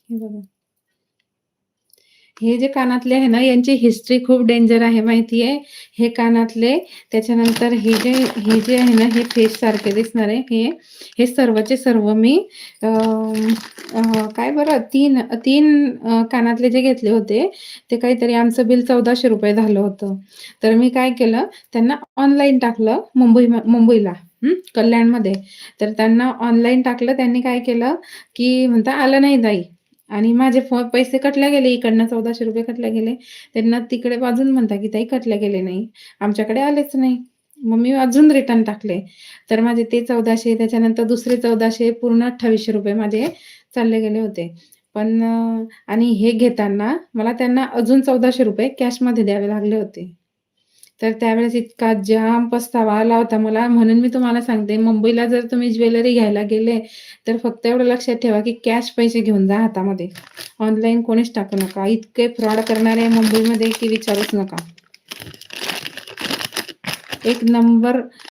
हे बघा. हे जे कानातले आहे ना, यांची हिस्ट्री खूप डेंजर आहे माहिती आहे. हे कानातले त्याच्यानंतर हे जे आहे ना, हे फेससारखे दिसणारे हे सर्वचे सर्व मी अ, काय बरं 3 कानातले जे घेतले होते, ते काहीतरी आमचं बिल ₹1400 झालं होतं. तर मी काय केलं, त्यांना ऑनलाईन टाकलं मुंबईला कल्याणमध्ये. तर त्यांना ऑनलाईन टाकलं. त्यांनी काय केलं, की म्हणता आलं नाही ताई. आणि माझे पैसे कटले गेले इकडनं ₹1400 कटले गेले. त्यांना तिकडे अजून म्हणता, की "ताई कटले गेले नाही. आमच्याकडे आलेच नाही." मग मी अजून रिटर्न टाकले. तर माझे ते 1400 त्याच्यानंतर दुसरे 1400 पूर्ण ₹2800 माझे चालले गेले होते. पण आणि हे घेताना मला त्यांना अजून ₹1400 कॅशमध्ये द्यावे लागले होते. तर त्यावेळेस इतका जाम पस्तावा आला होता मला. म्हणून मी तुम्हाला सांगते, मुंबईला जर तुम्ही ज्वेलरी घ्यायला गेले, तर फक्त एवढं लक्षात ठेवा, की कॅश पैसे घेऊन जा हातामध्ये. ऑनलाईन कोणीच टाकू नका. इतके फ्रॉड करणारे आहे मुंबईमध्ये, की विचारूच नका. एक नंबर